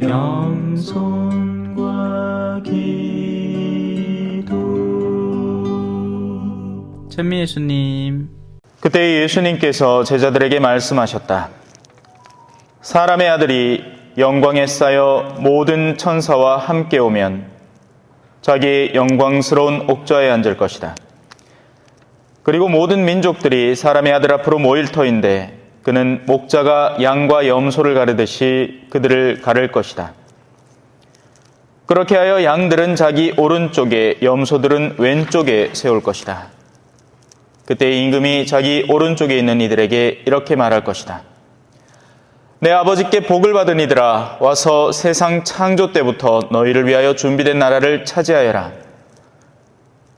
겸손과 기도. 찬미 예수님. 그때 예수님께서 제자들에게 말씀하셨다. 사람의 아들이 영광에 쌓여 모든 천사와 함께 오면 자기의 영광스러운 옥좌에 앉을 것이다. 그리고 모든 민족들이 사람의 아들 앞으로 모일 터인데 그는 목자가 양과 염소를 가르듯이 그들을 가를 것이다. 그렇게 하여 양들은 자기 오른쪽에, 염소들은 왼쪽에 세울 것이다. 그때 임금이 자기 오른쪽에 있는 이들에게 이렇게 말할 것이다. 내 아버지께 복을 받은 이들아, 와서 세상 창조 때부터 너희를 위하여 준비된 나라를 차지하여라.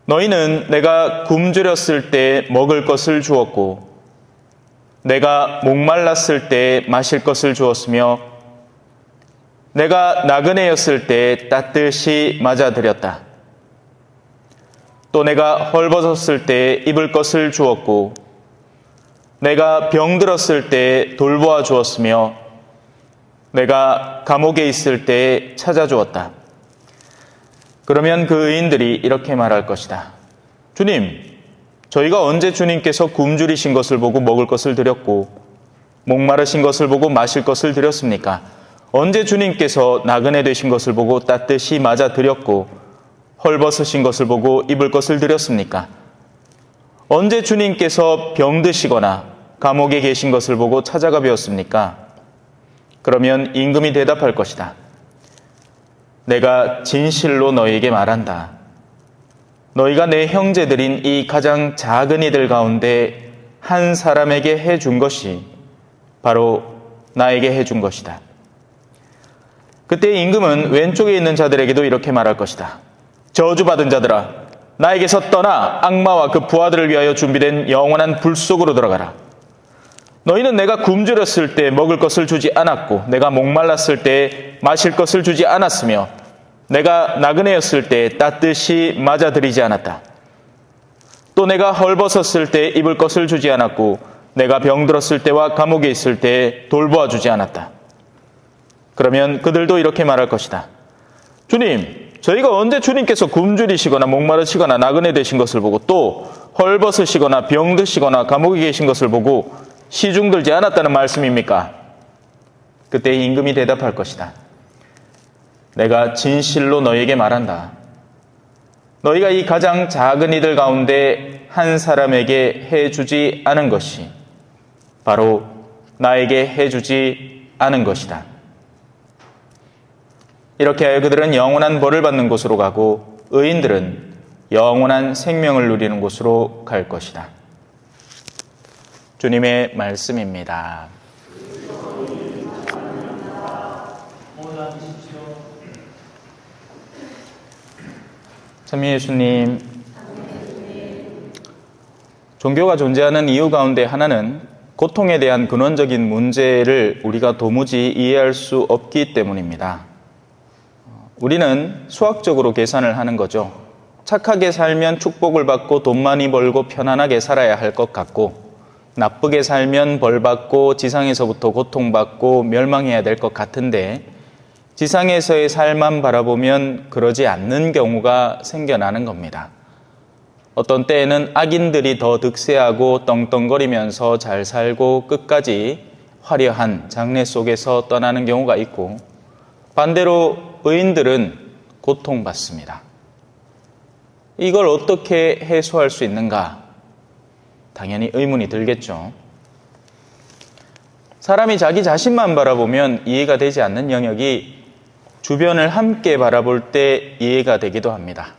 너희는 내가 굶주렸을 때 먹을 것을 주었고, 내가 목말랐을 때 마실 것을 주었으며, 내가 나그네였을 때 따뜻이 맞아들였다. 또 내가 헐벗었을 때 입을 것을 주었고, 내가 병들었을 때 돌보아 주었으며, 내가 감옥에 있을 때 찾아주었다. 그러면 그 의인들이 이렇게 말할 것이다. 주님, 저희가 언제 주님께서 굶주리신 것을 보고 먹을 것을 드렸고 목마르신 것을 보고 마실 것을 드렸습니까? 언제 주님께서 나그네 되신 것을 보고 따뜻이 맞아 드렸고 헐벗으신 것을 보고 입을 것을 드렸습니까? 언제 주님께서 병드시거나 감옥에 계신 것을 보고 찾아가 뵈었습니까? 그러면 임금이 대답할 것이다. 내가 진실로 너희에게 말한다. 너희가 내 형제들인 이 가장 작은 이들 가운데 한 사람에게 해준 것이 바로 나에게 해준 것이다. 그때 임금은 왼쪽에 있는 자들에게도 이렇게 말할 것이다. 저주받은 자들아, 나에게서 떠나 악마와 그 부하들을 위하여 준비된 영원한 불 속으로 들어가라. 너희는 내가 굶주렸을 때 먹을 것을 주지 않았고 내가 목말랐을 때 마실 것을 주지 않았으며 내가 나그네였을 때 따뜻이 맞아들이지 않았다. 또 내가 헐벗었을 때 입을 것을 주지 않았고 내가 병들었을 때와 감옥에 있을 때 돌보아 주지 않았다. 그러면 그들도 이렇게 말할 것이다. 주님, 저희가 언제 주님께서 굶주리시거나 목마르시거나 나그네 되신 것을 보고 또 헐벗으시거나 병드시거나 감옥에 계신 것을 보고 시중 들지 않았다는 말씀입니까? 그때 임금이 대답할 것이다. 내가 진실로 너희에게 말한다. 너희가 이 가장 작은 이들 가운데 한 사람에게 해주지 않은 것이 바로 나에게 해주지 않은 것이다. 이렇게 하여 그들은 영원한 벌을 받는 곳으로 가고 의인들은 영원한 생명을 누리는 곳으로 갈 것이다. 주님의 말씀입니다. 찬미 예수님, 종교가 존재하는 이유 가운데 하나는 고통에 대한 근원적인 문제를 우리가 도무지 이해할 수 없기 때문입니다. 우리는 수학적으로 계산을 하는 거죠. 착하게 살면 축복을 받고 돈 많이 벌고 편안하게 살아야 할 것 같고 나쁘게 살면 벌 받고 지상에서부터 고통받고 멸망해야 될 것 같은데 지상에서의 삶만 바라보면 그러지 않는 경우가 생겨나는 겁니다. 어떤 때에는 악인들이 더 득세하고 떵떵거리면서 잘 살고 끝까지 화려한 장래 속에서 떠나는 경우가 있고 반대로 의인들은 고통받습니다. 이걸 어떻게 해소할 수 있는가? 당연히 의문이 들겠죠. 사람이 자기 자신만 바라보면 이해가 되지 않는 영역이 주변을 함께 바라볼 때 이해가 되기도 합니다.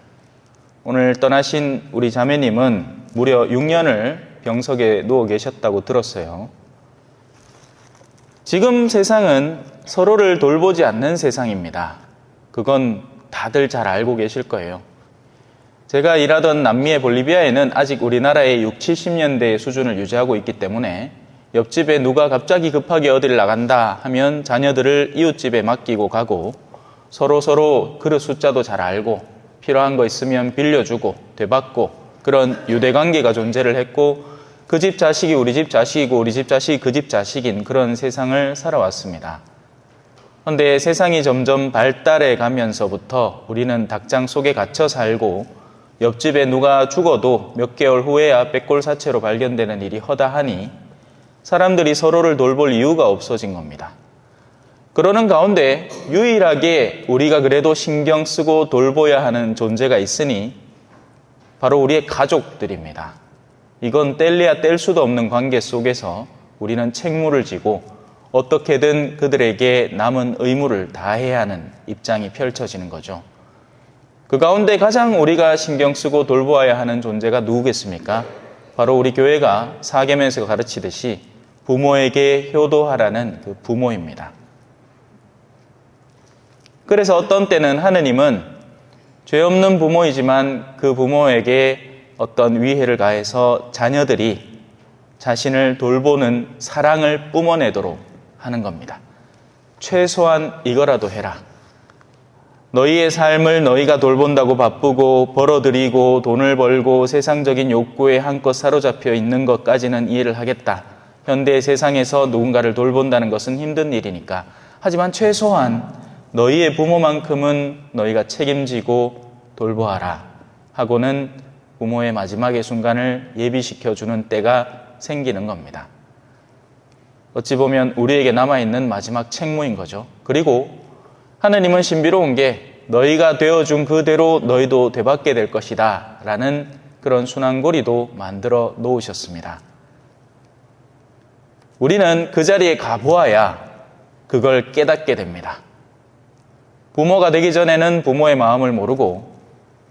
오늘 떠나신 우리 자매님은 무려 6년을 병석에 누워 계셨다고 들었어요. 지금 세상은 서로를 돌보지 않는 세상입니다. 그건 다들 잘 알고 계실 거예요. 제가 일하던 남미의 볼리비아에는 아직 우리나라의 60, 70년대 수준을 유지하고 있기 때문에 옆집에 누가 갑자기 급하게 어딜 나간다 하면 자녀들을 이웃집에 맡기고 가고 서로 그릇 숫자도 잘 알고 필요한 거 있으면 빌려주고 되받고 그런 유대관계가 존재를 했고 그 집 자식이 우리 집 자식이고 우리 집 자식이 그 집 자식인 그런 세상을 살아왔습니다. 그런데 세상이 점점 발달해 가면서부터 우리는 닭장 속에 갇혀 살고 옆집에 누가 죽어도 몇 개월 후에야 백골사체로 발견되는 일이 허다하니 사람들이 서로를 돌볼 이유가 없어진 겁니다. 그러는 가운데 유일하게 우리가 그래도 신경 쓰고 돌봐야 하는 존재가 있으니 바로 우리의 가족들입니다. 이건 뗄래야 뗄 수도 없는 관계 속에서 우리는 책무를 지고 어떻게든 그들에게 남은 의무를 다해야 하는 입장이 펼쳐지는 거죠. 그 가운데 가장 우리가 신경 쓰고 돌보아야 하는 존재가 누구겠습니까? 바로 우리 교회가 사계명에서 가르치듯이 부모에게 효도하라는 그 부모입니다. 그래서 어떤 때는 하느님은 죄 없는 부모이지만 그 부모에게 어떤 위해를 가해서 자녀들이 자신을 돌보는 사랑을 뿜어내도록 하는 겁니다. 최소한 이거라도 해라. 너희의 삶을 너희가 돌본다고 바쁘고 벌어들이고 돈을 벌고 세상적인 욕구에 한껏 사로잡혀 있는 것까지는 이해를 하겠다. 현대의 세상에서 누군가를 돌본다는 것은 힘든 일이니까. 하지만 최소한 너희의 부모만큼은 너희가 책임지고 돌보아라 하고는 부모의 마지막의 순간을 예비시켜주는 때가 생기는 겁니다. 어찌 보면 우리에게 남아있는 마지막 책무인 거죠. 그리고 하느님은 신비로운 게 너희가 되어준 그대로 너희도 되받게 될 것이다 라는 그런 순환고리도 만들어 놓으셨습니다. 우리는 그 자리에 가보아야 그걸 깨닫게 됩니다. 부모가 되기 전에는 부모의 마음을 모르고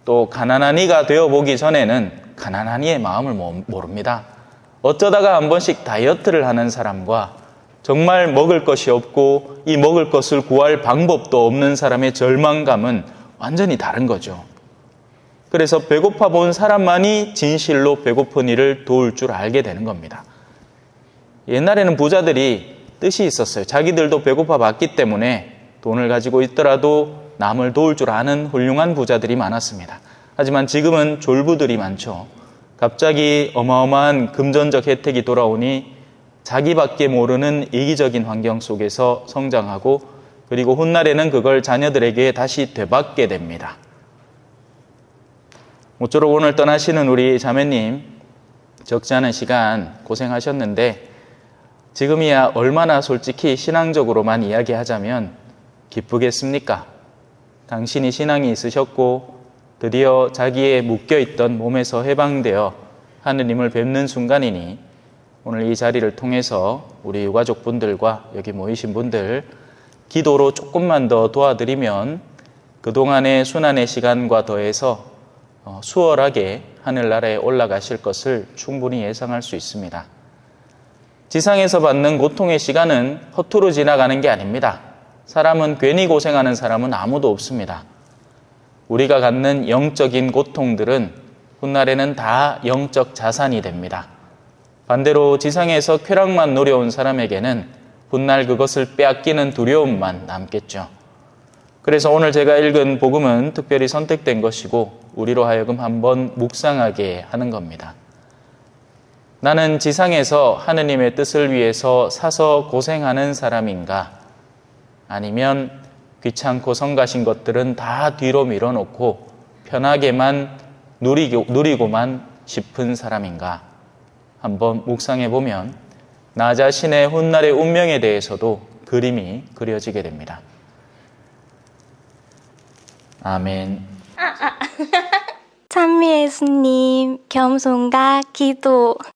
또 가난한 이가 되어보기 전에는 가난한 이의 마음을 모릅니다. 어쩌다가 한 번씩 다이어트를 하는 사람과 정말 먹을 것이 없고 이 먹을 것을 구할 방법도 없는 사람의 절망감은 완전히 다른 거죠. 그래서 배고파 본 사람만이 진실로 배고픈 이를 도울 줄 알게 되는 겁니다. 옛날에는 부자들이 뜻이 있었어요. 자기들도 배고파 봤기 때문에 돈을 가지고 있더라도 남을 도울 줄 아는 훌륭한 부자들이 많았습니다. 하지만 지금은 졸부들이 많죠. 갑자기 어마어마한 금전적 혜택이 돌아오니 자기밖에 모르는 이기적인 환경 속에서 성장하고 그리고 훗날에는 그걸 자녀들에게 다시 되받게 됩니다. 모쪼록 오늘 떠나시는 우리 자매님 적지 않은 시간 고생하셨는데 지금이야 얼마나 솔직히 신앙적으로만 이야기하자면 기쁘겠습니까? 당신이 신앙이 있으셨고 드디어 자기의 묶여있던 몸에서 해방되어 하느님을 뵙는 순간이니 오늘 이 자리를 통해서 우리 유가족분들과 여기 모이신 분들 기도로 조금만 더 도와드리면 그동안의 순환의 시간과 더해서 수월하게 하늘나라에 올라가실 것을 충분히 예상할 수 있습니다. 지상에서 받는 고통의 시간은 허투루 지나가는 게 아닙니다. 사람은 괜히 고생하는 사람은 아무도 없습니다. 우리가 갖는 영적인 고통들은 훗날에는 다 영적 자산이 됩니다. 반대로 지상에서 쾌락만 노려온 사람에게는 훗날 그것을 빼앗기는 두려움만 남겠죠. 그래서 오늘 제가 읽은 복음은 특별히 선택된 것이고 우리로 하여금 한번 묵상하게 하는 겁니다. 나는 지상에서 하느님의 뜻을 위해서 사서 고생하는 사람인가? 아니면 귀찮고 성가신 것들은 다 뒤로 밀어놓고 편하게만 누리고만 싶은 사람인가? 한번 묵상해 보면 나 자신의 훗날의 운명에 대해서도 그림이 그려지게 됩니다. 아멘. 찬미 예수님, 겸손과 기도.